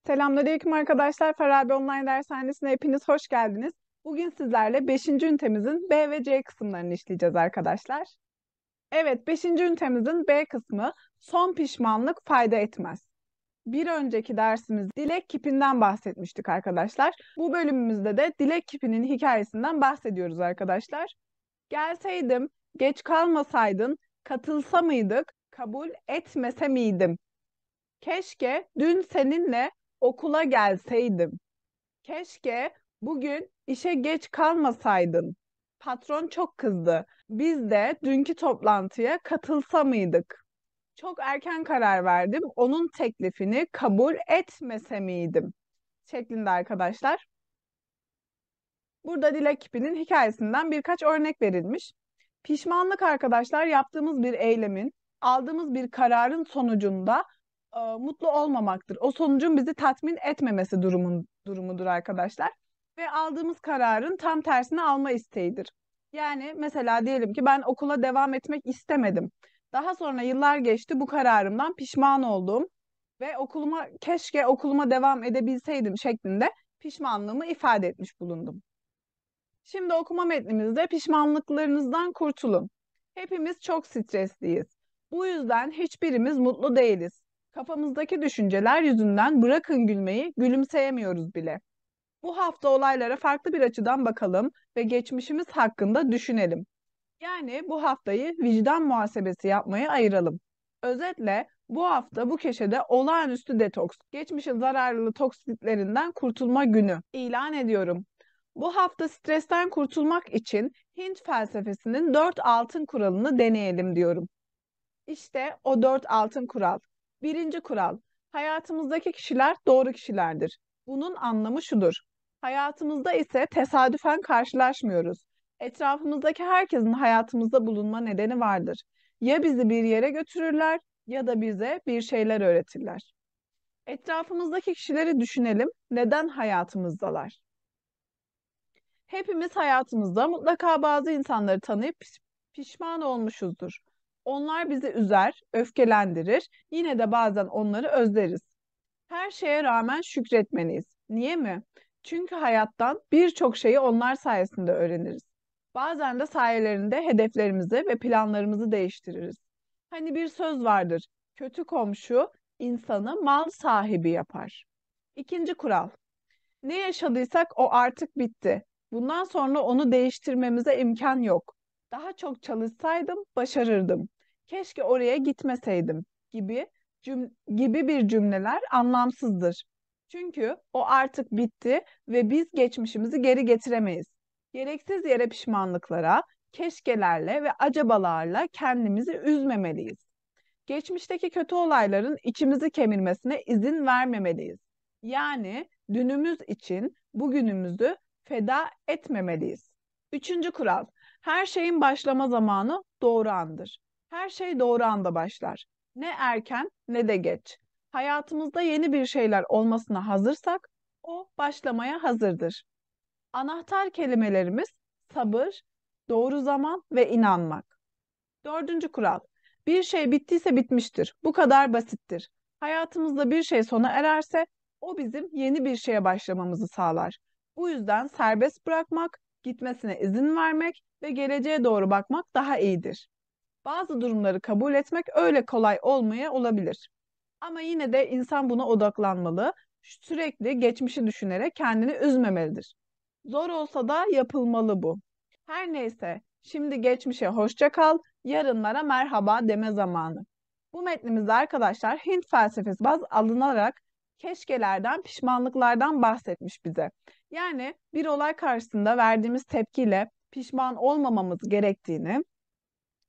Selamünaleyküm arkadaşlar. Farabi Online Dershanesi'ne hepiniz hoş geldiniz. Bugün sizlerle 5. ünitemizin B ve C kısımlarını işleyeceğiz arkadaşlar. Evet, 5. ünitemizin B kısmı son pişmanlık fayda etmez. Bir önceki dersimiz dilek kipinden bahsetmiştik arkadaşlar. Bu bölümümüzde de dilek kipinin hikayesinden bahsediyoruz arkadaşlar. Gelseydim, geç kalmasaydın, katılsa mıydık, kabul etmese miydim? Keşke dün seninle okula gelseydim. Keşke bugün işe geç kalmasaydın. Patron çok kızdı. Biz de dünkü toplantıya katılsa mıydık? Çok erken karar verdim. Onun teklifini kabul etmese miydim? Şeklinde arkadaşlar. Burada Dilek Kipi'nin hikayesinden birkaç örnek verilmiş. Pişmanlık arkadaşlar yaptığımız bir eylemin, aldığımız bir kararın sonucunda mutlu olmamaktır. O sonucun bizi tatmin etmemesi durumudur arkadaşlar. Ve aldığımız kararın tam tersini alma isteğidir. Yani mesela diyelim ki ben okula devam etmek istemedim. Daha sonra yıllar geçti, bu kararımdan pişman oldum ve keşke okuluma devam edebilseydim şeklinde pişmanlığımı ifade etmiş bulundum. Şimdi okuma metnimizde pişmanlıklarınızdan kurtulun. Hepimiz çok stresliyiz. Bu yüzden hiçbirimiz mutlu değiliz. Kafamızdaki düşünceler yüzünden bırakın gülmeyi, gülümseyemiyoruz bile. Bu hafta olaylara farklı bir açıdan bakalım ve geçmişimiz hakkında düşünelim. Yani bu haftayı vicdan muhasebesi yapmaya ayıralım. Özetle bu hafta bu köşede olağanüstü detoks, geçmişin zararlı toksitlerinden kurtulma günü ilan ediyorum. Bu hafta stresten kurtulmak için Hint felsefesinin 4 altın kuralını deneyelim diyorum. İşte o 4 altın kural. Birinci kural, hayatımızdaki kişiler doğru kişilerdir. Bunun anlamı şudur. Hayatımızda ise tesadüfen karşılaşmıyoruz. Etrafımızdaki herkesin hayatımızda bulunma nedeni vardır. Ya bizi bir yere götürürler ya da bize bir şeyler öğretirler. Etrafımızdaki kişileri düşünelim, neden hayatımızdalar? Hepimiz hayatımızda mutlaka bazı insanları tanıyıp pişman olmuşuzdur. Onlar bizi üzer, öfkelendirir, yine de bazen onları özleriz. Her şeye rağmen şükretmeliyiz. Niye mi? Çünkü hayattan birçok şeyi onlar sayesinde öğreniriz. Bazen de sayelerinde hedeflerimizi ve planlarımızı değiştiririz. Hani bir söz vardır, kötü komşu insanı mal sahibi yapar. İkinci kural, ne yaşadıysak o artık bitti. Bundan sonra onu değiştirmemize imkan yok. Daha çok çalışsaydım başarırdım. Keşke oraya gitmeseydim gibi gibi bir cümleler anlamsızdır. Çünkü o artık bitti ve biz geçmişimizi geri getiremeyiz. Gereksiz yere pişmanlıklara, keşkelerle ve acabalarla kendimizi üzmemeliyiz. Geçmişteki kötü olayların içimizi kemirmesine izin vermemeliyiz. Yani dünümüz için bugünümüzü feda etmemeliyiz. Üçüncü kural, her şeyin başlama zamanı doğru andır. Her şey doğru anda başlar. Ne erken ne de geç. Hayatımızda yeni bir şeyler olmasına hazırsak, o başlamaya hazırdır. Anahtar kelimelerimiz sabır, doğru zaman ve inanmak. Dördüncü kural. Bir şey bittiyse bitmiştir. Bu kadar basittir. Hayatımızda bir şey sona ererse o bizim yeni bir şeye başlamamızı sağlar. Bu yüzden serbest bırakmak, gitmesine izin vermek ve geleceğe doğru bakmak daha iyidir. Bazı durumları kabul etmek öyle kolay olabilir. Ama yine de insan buna odaklanmalı, sürekli geçmişi düşünerek kendini üzmemelidir. Zor olsa da yapılmalı bu. Her neyse, şimdi geçmişe hoşça kal, yarınlara merhaba deme zamanı. Bu metnimizde arkadaşlar Hint felsefesi baz alınarak keşkelerden, pişmanlıklardan bahsetmiş bize. Yani bir olay karşısında verdiğimiz tepkiyle pişman olmamamız gerektiğini,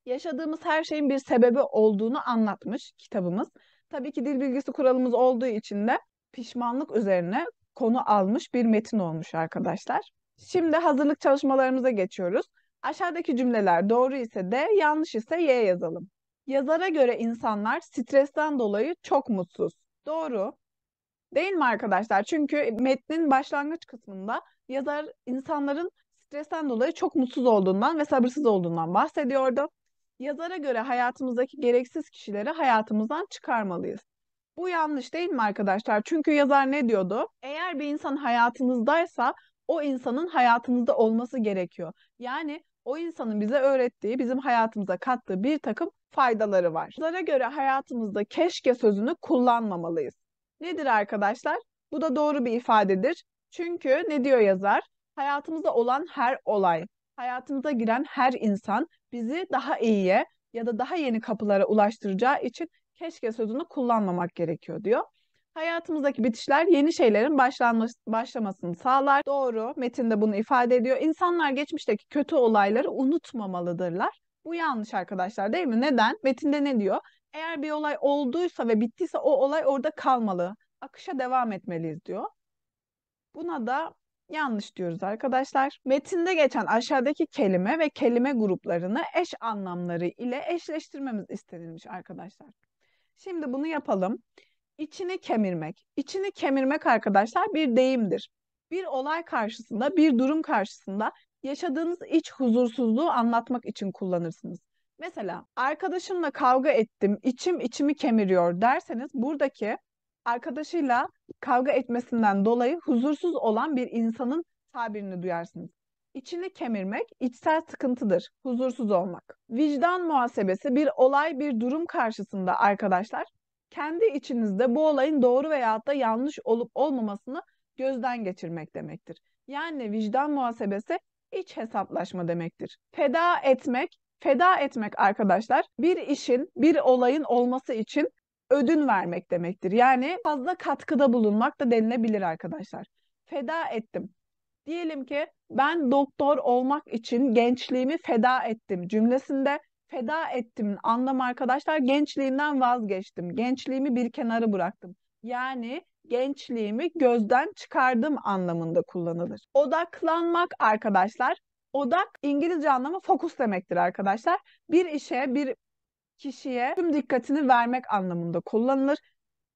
yaşadığımız her şeyin bir sebebi olduğunu anlatmış kitabımız. Tabii ki dil bilgisi kuralımız olduğu için de pişmanlık üzerine konu almış bir metin olmuş arkadaşlar. Şimdi hazırlık çalışmalarımıza geçiyoruz. Aşağıdaki cümleler doğru ise D, yanlış ise Y yazalım. Yazara göre insanlar stresten dolayı çok mutsuz. Doğru. Değil mi arkadaşlar? Çünkü metnin başlangıç kısmında yazar insanların stresten dolayı çok mutsuz olduğundan ve sabırsız olduğundan bahsediyordu. Yazara göre hayatımızdaki gereksiz kişileri hayatımızdan çıkarmalıyız. Bu yanlış değil mi arkadaşlar? Çünkü yazar ne diyordu? Eğer bir insan hayatınızdaysa o insanın hayatımızda olması gerekiyor. Yani o insanın bize öğrettiği, bizim hayatımıza kattığı bir takım faydaları var. Yazara göre hayatımızda keşke sözünü kullanmamalıyız. Nedir arkadaşlar? Bu da doğru bir ifadedir. Çünkü ne diyor yazar? Hayatımızda olan her olay, hayatımıza giren her insan bizi daha iyiye ya da daha yeni kapılara ulaştıracağı için keşke sözünü kullanmamak gerekiyor diyor. Hayatımızdaki bitişler yeni şeylerin başlamasını sağlar. Doğru, metinde bunu ifade ediyor. İnsanlar geçmişteki kötü olayları unutmamalıdırlar. Bu yanlış arkadaşlar değil mi? Neden? Metinde ne diyor? Eğer bir olay olduysa ve bittiyse o olay orada kalmalı. Akışa devam etmeliyiz diyor. Buna da yanlış diyoruz arkadaşlar. Metinde geçen aşağıdaki kelime ve kelime gruplarını eş anlamları ile eşleştirmemiz istenilmiş arkadaşlar. Şimdi bunu yapalım. İçini kemirmek. İçini kemirmek arkadaşlar bir deyimdir. Bir olay karşısında, bir durum karşısında yaşadığınız iç huzursuzluğu anlatmak için kullanırsınız. Mesela arkadaşımla kavga ettim, içim içimi kemiriyor derseniz buradaki arkadaşıyla kavga etmesinden dolayı huzursuz olan bir insanın tabirini duyarsınız. İçini kemirmek içsel sıkıntıdır, huzursuz olmak. Vicdan muhasebesi bir olay, bir durum karşısında arkadaşlar kendi içinizde bu olayın doğru veyahut da yanlış olup olmamasını gözden geçirmek demektir. Yani vicdan muhasebesi iç hesaplaşma demektir. Feda etmek arkadaşlar bir işin, bir olayın olması için ödün vermek demektir. Yani fazla katkıda bulunmak da denilebilir arkadaşlar. Feda ettim. Diyelim ki ben doktor olmak için gençliğimi feda ettim cümlesinde feda ettimin anlamı arkadaşlar gençliğimden vazgeçtim. Gençliğimi bir kenara bıraktım. Yani gençliğimi gözden çıkardım anlamında kullanılır. Odaklanmak arkadaşlar. Odak İngilizce anlamı fokus demektir arkadaşlar. Bir işe, bir kişiye tüm dikkatini vermek anlamında kullanılır.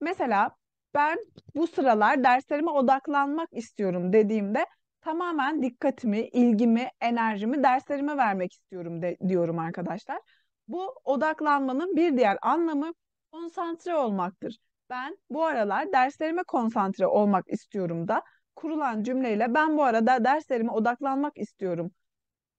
Mesela ben bu sıralar derslerime odaklanmak istiyorum dediğimde tamamen dikkatimi, ilgimi, enerjimi derslerime vermek istiyorum diyorum arkadaşlar. Bu odaklanmanın bir diğer anlamı konsantre olmaktır. Ben bu aralar derslerime konsantre olmak istiyorum da kurulan cümleyle ben bu arada derslerime odaklanmak istiyorum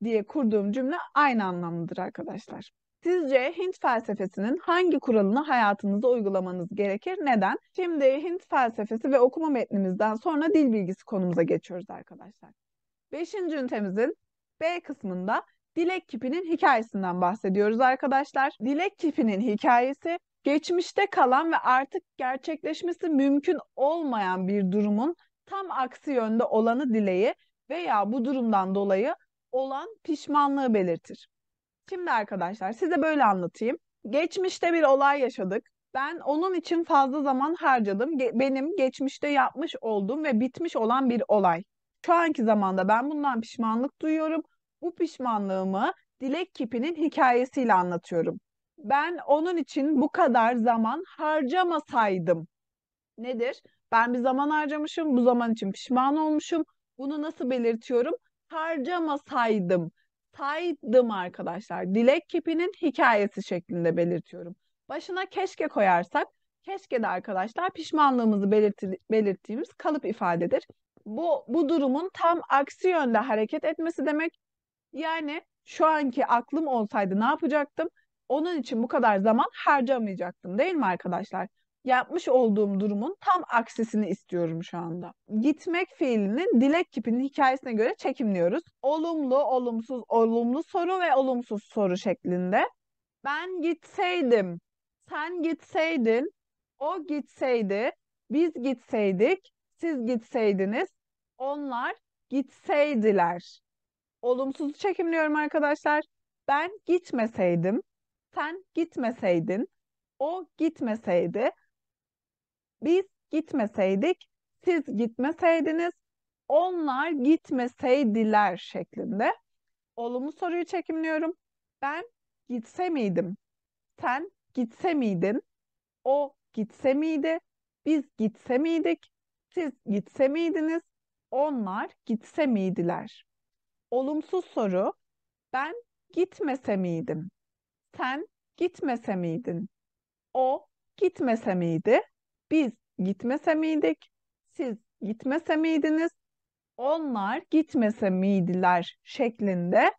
diye kurduğum cümle aynı anlamlıdır arkadaşlar. Sizce Hint felsefesinin hangi kuralını hayatınızda uygulamanız gerekir? Neden? Şimdi Hint felsefesi ve okuma metnimizden sonra dil bilgisi konumuza geçiyoruz arkadaşlar. Beşinci ünitemizin B kısmında dilek kipinin hikayesinden bahsediyoruz arkadaşlar. Dilek kipinin hikayesi geçmişte kalan ve artık gerçekleşmesi mümkün olmayan bir durumun tam aksi yönde olanı dileği veya bu durumdan dolayı olan pişmanlığı belirtir. Şimdi arkadaşlar size böyle anlatayım. Geçmişte bir olay yaşadık. Ben onun için fazla zaman harcadım. Benim geçmişte yapmış olduğum ve bitmiş olan bir olay. Şu anki zamanda ben bundan pişmanlık duyuyorum. Bu pişmanlığımı Dilek Kipi'nin hikayesiyle anlatıyorum. Ben onun için bu kadar zaman harcamasaydım. Nedir? Ben bir zaman harcamışım, bu zaman için pişman olmuşum. Bunu nasıl belirtiyorum? Harcamasaydım. Saydım arkadaşlar. Dilek kipinin hikayesi şeklinde belirtiyorum. Başına keşke koyarsak, keşke de arkadaşlar pişmanlığımızı belirttiğimiz kalıp ifadedir. Bu durumun tam aksi yönde hareket etmesi demek. Yani şu anki aklım olsaydı ne yapacaktım? Onun için bu kadar zaman harcamayacaktım, değil mi arkadaşlar? Yapmış olduğum durumun tam aksisini istiyorum şu anda. Gitmek fiilinin dilek kipinin hikayesine göre çekimliyoruz. Olumlu, olumsuz, olumlu soru ve olumsuz soru şeklinde. Ben gitseydim, sen gitseydin, o gitseydi, biz gitseydik, siz gitseydiniz, onlar gitseydiler. Olumsuzu çekimliyorum arkadaşlar. Ben gitmeseydim, sen gitmeseydin, o gitmeseydi, biz gitmeseydik, siz gitmeseydiniz, onlar gitmeseydiler şeklinde. Olumlu soruyu çekimliyorum. Ben gitse miydim? Sen gitse miydin? O gitse miydi? Biz gitse miydik? Siz gitse miydiniz? Onlar gitse miydiler? Olumsuz soru. Ben gitmese miydim? Sen gitmese miydin? O gitmese miydi? Biz gitmese miydik? Siz gitmese miydiniz? Onlar gitmese miydiler şeklinde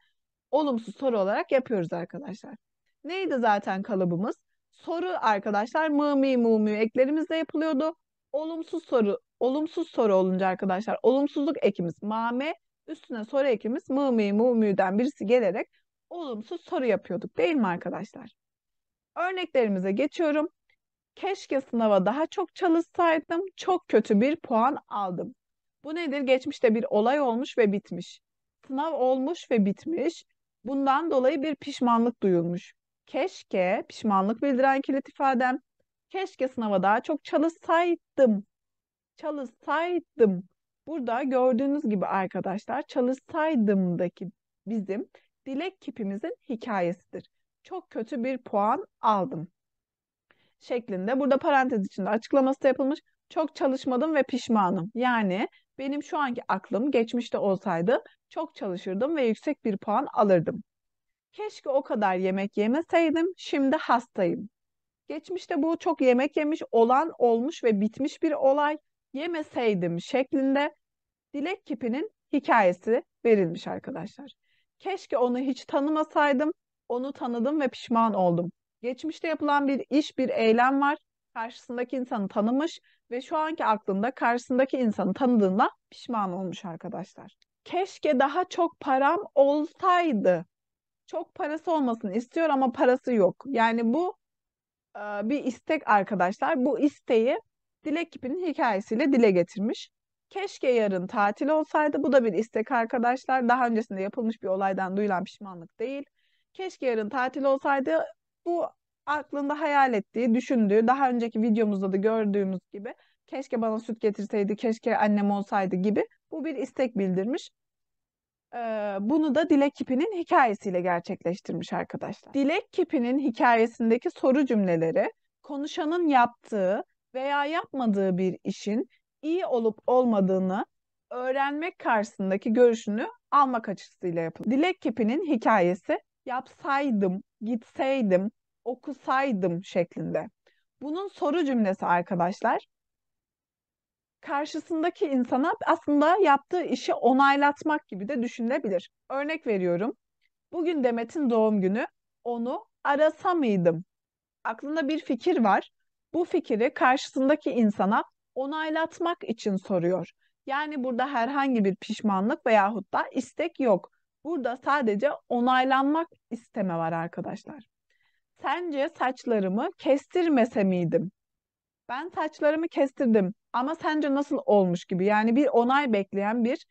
olumsuz soru olarak yapıyoruz arkadaşlar. Neydi zaten kalıbımız? Soru arkadaşlar mı mi mu mu eklerimizle yapılıyordu. Olumsuz soru olunca arkadaşlar olumsuzluk ekimiz mame, üstüne soru ekimiz mı mi mu mu'den birisi gelerek olumsuz soru yapıyorduk değil mi arkadaşlar? Örneklerimize geçiyorum. Keşke sınava daha çok çalışsaydım, çok kötü bir puan aldım. Bu nedir? Geçmişte bir olay olmuş ve bitmiş. Sınav olmuş ve bitmiş. Bundan dolayı bir pişmanlık duyulmuş. Keşke, pişmanlık bildiren kilit ifadem. Keşke sınava daha çok çalışsaydım. Çalışsaydım. Burada gördüğünüz gibi arkadaşlar, çalışsaydımdaki bizim dilek kipimizin hikayesidir. Çok kötü bir puan aldım şeklinde. Burada parantez içinde açıklaması da yapılmış. Çok çalışmadım ve pişmanım. Yani benim şu anki aklım geçmişte olsaydı çok çalışırdım ve yüksek bir puan alırdım. Keşke o kadar yemek yemeseydim. Şimdi hastayım. Geçmişte bu çok yemek yemiş olan olmuş ve bitmiş bir olay. Yemeseydim şeklinde dilek kipinin hikayesi verilmiş arkadaşlar. Keşke onu hiç tanımasaydım. Onu tanıdım ve pişman oldum. Geçmişte yapılan bir iş, bir eylem var. Karşısındaki insanı tanımış ve şu anki aklında karşısındaki insanı tanıdığında pişman olmuş arkadaşlar. Keşke daha çok param olsaydı. Çok parası olmasını istiyor ama parası yok. Yani bu bir istek arkadaşlar. Bu isteği Dilek Kipi'nin hikayesiyle dile getirmiş. Keşke yarın tatil olsaydı. Bu da bir istek arkadaşlar. Daha öncesinde yapılmış bir olaydan duyulan pişmanlık değil. Keşke yarın tatil olsaydı. Bu aklında hayal ettiği, düşündüğü, daha önceki videomuzda da gördüğümüz gibi keşke bana süt getirseydi, keşke annem olsaydı gibi bu bir istek bildirmiş. Bunu da Dilek Kipi'nin hikayesiyle gerçekleştirmiş arkadaşlar. Dilek Kipi'nin hikayesindeki soru cümleleri konuşanın yaptığı veya yapmadığı bir işin iyi olup olmadığını öğrenmek karşısındaki görüşünü almak açısıyla yapılır. Dilek Kipi'nin hikayesi yapsaydım, gitseydim, okusaydım şeklinde. Bunun soru cümlesi arkadaşlar karşısındaki insana aslında yaptığı işi onaylatmak gibi de düşünülebilir. Örnek veriyorum. Bugün Demet'in doğum günü. Onu arasa mıydım? Aklında bir fikir var. Bu fikri karşısındaki insana onaylatmak için soruyor. Yani burada herhangi bir pişmanlık veyahut da istek yok. Burada sadece onaylanmak isteme var arkadaşlar. Sence saçlarımı kestirmese miydim? Ben saçlarımı kestirdim ama sence nasıl olmuş gibi. Yani bir onay bekleyen bir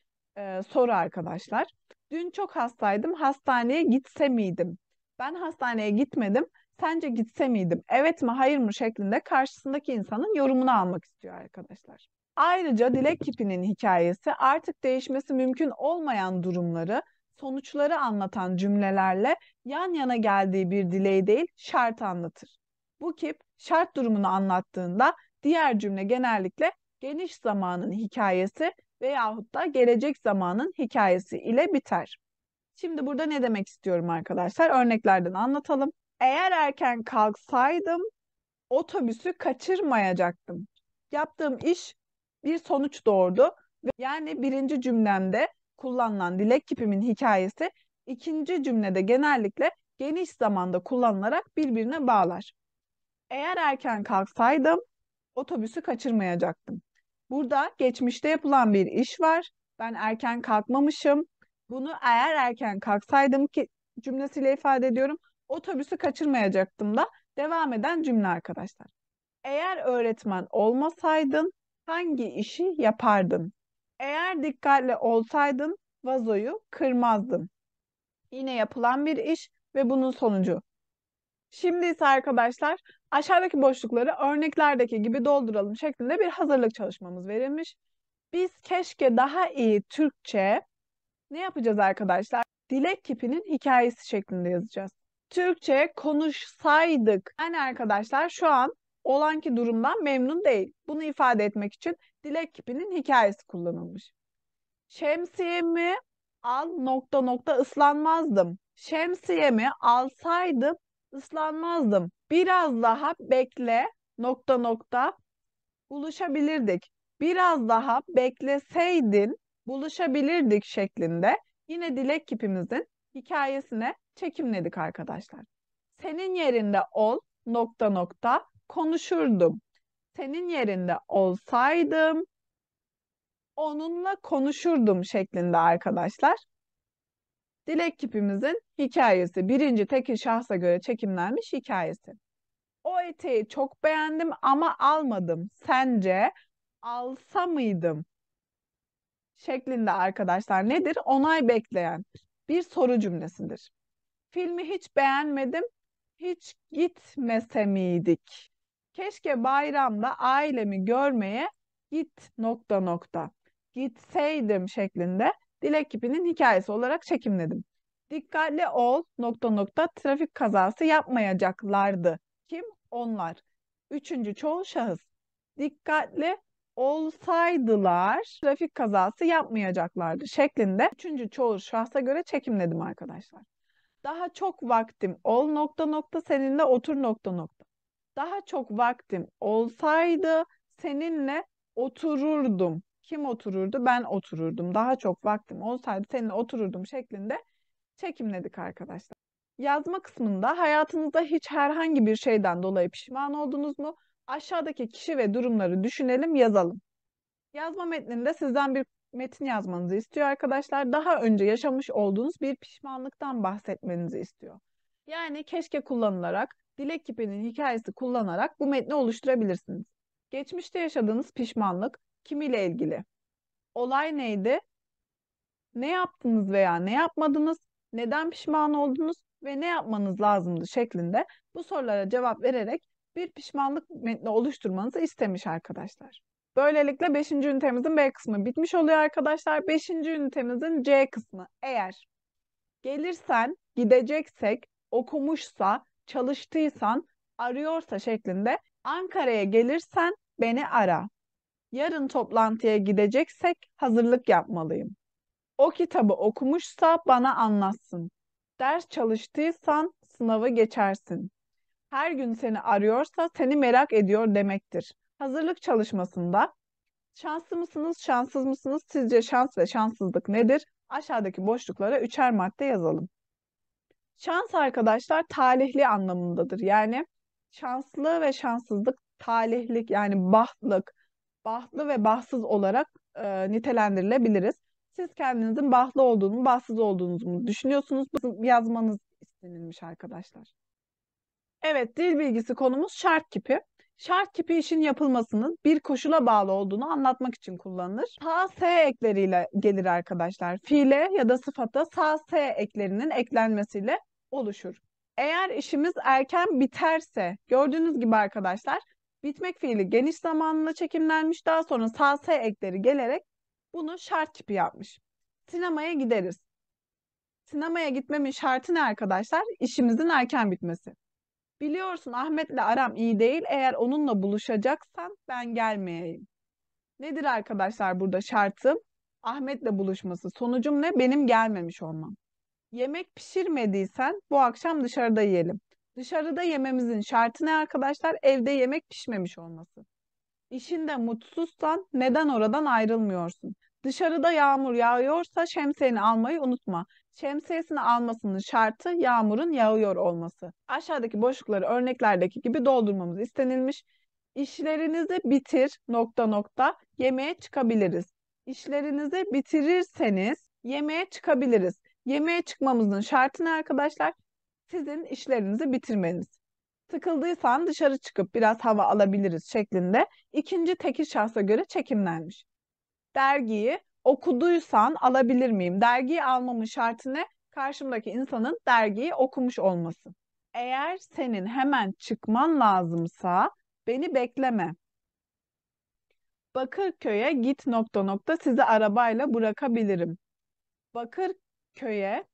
soru arkadaşlar. Dün çok hastaydım. Hastaneye gitse miydim? Ben hastaneye gitmedim. Sence gitse miydim? Evet mi, hayır mı şeklinde karşısındaki insanın yorumunu almak istiyor arkadaşlar. Ayrıca dilek kipinin hikayesi artık değişmesi mümkün olmayan durumları, sonuçları anlatan cümlelerle yan yana geldiği bir dileği değil, şart anlatır. Bu kip şart durumunu anlattığında diğer cümle genellikle geniş zamanın hikayesi veyahut da gelecek zamanın hikayesi ile biter. Şimdi burada ne demek istiyorum arkadaşlar? Örneklerden anlatalım. Eğer erken kalksaydım otobüsü kaçırmayacaktım. Yaptığım iş bir sonuç doğurdu. Yani birinci cümlemde kullanılan dilek kipimin hikayesi ikinci cümlede genellikle geniş zamanda kullanılarak birbirine bağlar. Eğer erken kalksaydım otobüsü kaçırmayacaktım. Burada geçmişte yapılan bir iş var. Ben erken kalkmamışım. Bunu eğer erken kalksaydım ki cümlesiyle ifade ediyorum. Otobüsü kaçırmayacaktım da devam eden cümle arkadaşlar. Eğer öğretmen olmasaydın hangi işi yapardın? Eğer dikkatli olsaydın vazoyu kırmazdın. Yine yapılan bir iş ve bunun sonucu. Şimdi ise arkadaşlar aşağıdaki boşlukları örneklerdeki gibi dolduralım şeklinde bir hazırlık çalışmamız verilmiş. Biz keşke daha iyi Türkçe ne yapacağız arkadaşlar? Dilek kipinin hikayesi şeklinde yazacağız. Türkçe konuşsaydık. Yani arkadaşlar şu an olanki durumdan memnun değil. Bunu ifade etmek için dilek kipinin hikayesi kullanılmış. Şemsiyemi al nokta nokta ıslanmazdım. Şemsiyemi alsaydım Islanmazdım. Biraz daha bekle nokta nokta buluşabilirdik. Biraz daha bekleseydin buluşabilirdik şeklinde yine dilek kipimizin hikayesine çekimledik arkadaşlar. Senin yerinde ol nokta nokta konuşurdum. Senin yerinde olsaydım onunla konuşurdum şeklinde arkadaşlar. Dilek kipimizin hikayesi birinci tekil şahsa göre çekimlenmiş hikayesi. O eteği çok beğendim ama almadım. Sence alsa mıydım? Şeklinde arkadaşlar nedir? Onay bekleyen bir soru cümlesidir. Filmi hiç beğenmedim. Hiç gitmese miydik? Keşke bayramda ailemi görmeye git nokta nokta. Gitseydim şeklinde dilek kipinin hikayesi olarak çekimledim. Dikkatli ol nokta nokta trafik kazası yapmayacaklardı. Kim? Onlar. Üçüncü çoğul şahıs. Dikkatli olsaydılar trafik kazası yapmayacaklardı şeklinde üçüncü çoğul şahsa göre çekimledim arkadaşlar. Daha çok vaktim ol nokta nokta seninle otur nokta nokta. Daha çok vaktim olsaydı seninle otururdum. Kim otururdu? Ben otururdum. Daha çok vaktim olsaydı seninle otururdum şeklinde çekimledik arkadaşlar. Yazma kısmında hayatınızda hiç herhangi bir şeyden dolayı pişman oldunuz mu? Aşağıdaki kişi ve durumları düşünelim, yazalım. Yazma metninde sizden bir metin yazmanızı istiyor arkadaşlar. Daha önce yaşamış olduğunuz bir pişmanlıktan bahsetmenizi istiyor. Yani keşke kullanılarak, dilek kipinin hikayesi kullanarak bu metni oluşturabilirsiniz. Geçmişte yaşadığınız pişmanlık kimiyle ilgili? Olay neydi? Ne yaptınız veya ne yapmadınız? Neden pişman oldunuz ve ne yapmanız lazımdı şeklinde bu sorulara cevap vererek bir pişmanlık metni oluşturmanızı istemiş arkadaşlar. Böylelikle 5. ünitemizin B kısmı bitmiş oluyor arkadaşlar. 5. ünitemizin C kısmı. Eğer gelirsen, gideceksek, okumuşsa, çalıştıysan, arıyorsa şeklinde Ankara'ya gelirsen beni ara. Yarın toplantıya gideceksek hazırlık yapmalıyım. O kitabı okumuşsa bana anlatsın. Ders çalıştıysan sınavı geçersin. Her gün seni arıyorsa seni merak ediyor demektir. Hazırlık çalışmasında şanslı mısınız, şanssız mısınız? Sizce şans ve şanssızlık nedir? Aşağıdaki boşluklara üçer madde yazalım. Şans arkadaşlar talihli anlamındadır. Yani şanslı ve şanssızlık talihlik yani bahtlık, bahtlı ve bahtsız olarak nitelendirilebiliriz. Siz kendinizin bahtlı olduğunu, bahtsız olduğunuzu mu düşünüyorsunuz? Yazmanız istenilmiş arkadaşlar. Evet, dil bilgisi konumuz şart kipi. Şart kipi işin yapılmasının bir koşula bağlı olduğunu anlatmak için kullanılır. Sa, s ekleriyle gelir arkadaşlar. Fiile ya da sıfata sa, s eklerinin eklenmesiyle oluşur. Eğer işimiz erken biterse, gördüğünüz gibi arkadaşlar, bitmek fiili geniş zamanla çekimlenmiş, daha sonra sa, s ekleri gelerek bunu şart kipi yapmış. Sinemaya gideriz. Sinemaya gitmemin şartı ne arkadaşlar? İşimizin erken bitmesi. Biliyorsun Ahmet'le aram iyi değil. Eğer onunla buluşacaksan ben gelmeyeyim. Nedir arkadaşlar burada şartım? Ahmet'le buluşması. Sonucum ne? Benim gelmemiş olmam. Yemek pişirmediysen bu akşam dışarıda yiyelim. Dışarıda yememizin şartı ne arkadaşlar? Evde yemek pişmemiş olması. İşinde mutsuzsan neden oradan ayrılmıyorsun? Dışarıda yağmur yağıyorsa şemsiyeni almayı unutma. Şemsiyesini almasının şartı yağmurun yağıyor olması. Aşağıdaki boşlukları örneklerdeki gibi doldurmamız istenilmiş. İşlerinizi bitir nokta nokta yemeğe çıkabiliriz. İşlerinizi bitirirseniz yemeğe çıkabiliriz. Yemeğe çıkmamızın şartı ne arkadaşlar? Sizin işlerinizi bitirmeniz. Sıkıldıysan dışarı çıkıp biraz hava alabiliriz şeklinde ikinci tekil şahsa göre çekimlenmiş. Dergiyi okuduysan alabilir miyim? Dergiyi almamın şartı ne? Karşımdaki insanın dergiyi okumuş olması. Eğer senin hemen çıkman lazımsa beni bekleme. Bakırköy'e git nokta nokta sizi arabayla bırakabilirim. Bakırköy'e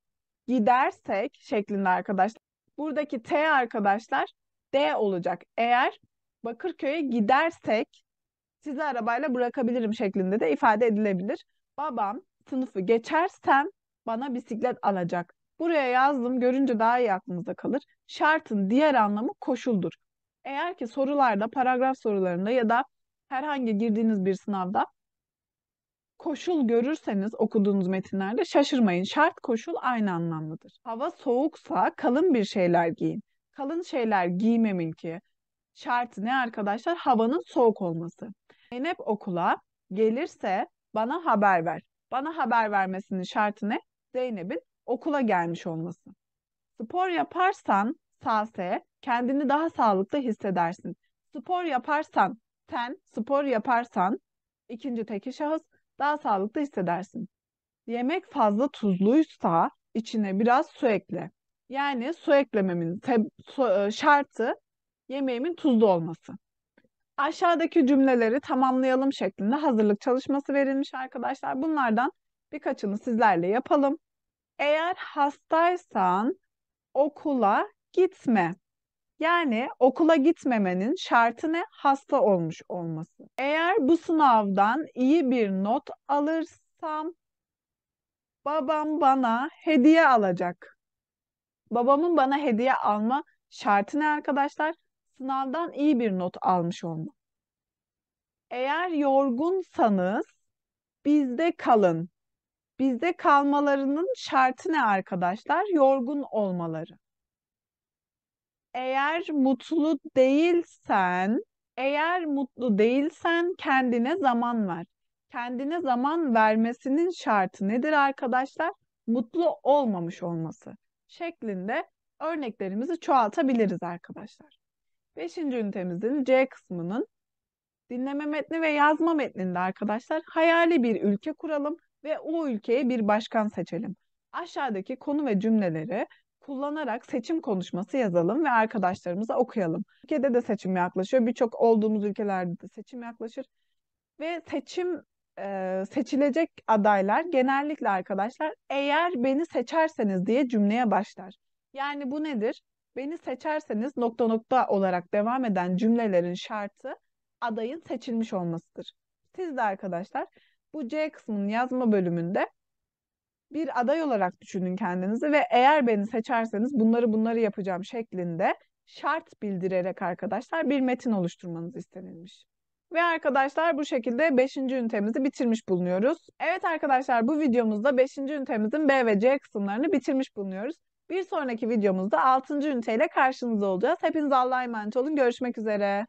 gidersek şeklinde arkadaşlar. Buradaki T arkadaşlar D olacak. Eğer Bakırköy'e gidersek sizi arabayla bırakabilirim şeklinde de ifade edilebilir. Babam sınıfı geçersem bana bisiklet alacak. Buraya yazdım, görünce daha iyi aklınızda kalır. Şartın diğer anlamı koşuldur. Eğer ki sorularda, paragraf sorularında ya da herhangi girdiğiniz bir sınavda koşul görürseniz okuduğunuz metinlerde şaşırmayın. Şart koşul aynı anlamlıdır. Hava soğuksa kalın bir şeyler giyin. Kalın şeyler giymemin ki şartı ne arkadaşlar? Havanın soğuk olması. Zeynep okula gelirse bana haber ver. Bana haber vermesinin şartı ne? Zeynep'in okula gelmiş olması. Spor yaparsan sase kendini daha sağlıklı hissedersin. Spor yaparsan sen, spor yaparsan ikinci tekil şahıs daha sağlıklı hissedersin. Yemek fazla tuzluysa içine biraz su ekle. Yani su eklememin şartı yemeğimin tuzlu olması. Aşağıdaki cümleleri tamamlayalım şeklinde hazırlık çalışması verilmiş arkadaşlar. Bunlardan birkaçını sizlerle yapalım. Eğer hastaysan okula gitme. Yani okula gitmemenin şartı ne? Hasta olmuş olması. Eğer bu sınavdan iyi bir not alırsam babam bana hediye alacak. Babamın bana hediye alma şartı ne arkadaşlar? Sınavdan iyi bir not almış olma. Eğer yorgunsanız bizde kalın. Bizde kalmalarının şartı ne arkadaşlar? Yorgun olmaları. Eğer mutlu değilsen, eğer mutlu değilsen kendine zaman ver. Kendine zaman vermesinin şartı nedir arkadaşlar? Mutlu olmamış olması şeklinde örneklerimizi çoğaltabiliriz arkadaşlar. Beşinci ünitemizin C kısmının dinleme metni ve yazma metninde arkadaşlar hayali bir ülke kuralım ve o ülkeye bir başkan seçelim. Aşağıdaki konu ve cümleleri kullanarak seçim konuşması yazalım ve arkadaşlarımıza okuyalım. Ülkede de seçim yaklaşıyor. Birçok olduğumuz ülkelerde de seçim yaklaşır. Ve seçilecek adaylar genellikle arkadaşlar eğer beni seçerseniz diye cümleye başlar. Yani bu nedir? Beni seçerseniz nokta nokta olarak devam eden cümlelerin şartı adayın seçilmiş olmasıdır. Siz de arkadaşlar bu C kısmının yazma bölümünde bir aday olarak düşünün kendinizi ve eğer beni seçerseniz bunları yapacağım şeklinde şart bildirerek arkadaşlar bir metin oluşturmanız istenilmiş. Ve arkadaşlar bu şekilde beşinci ünitemizi bitirmiş bulunuyoruz. Evet arkadaşlar bu videomuzda beşinci ünitemizin B ve C kısımlarını bitirmiş bulunuyoruz. Bir sonraki videomuzda altıncı üniteyle karşınızda olacağız. Hepinize Allah'a emanet olun. Görüşmek üzere.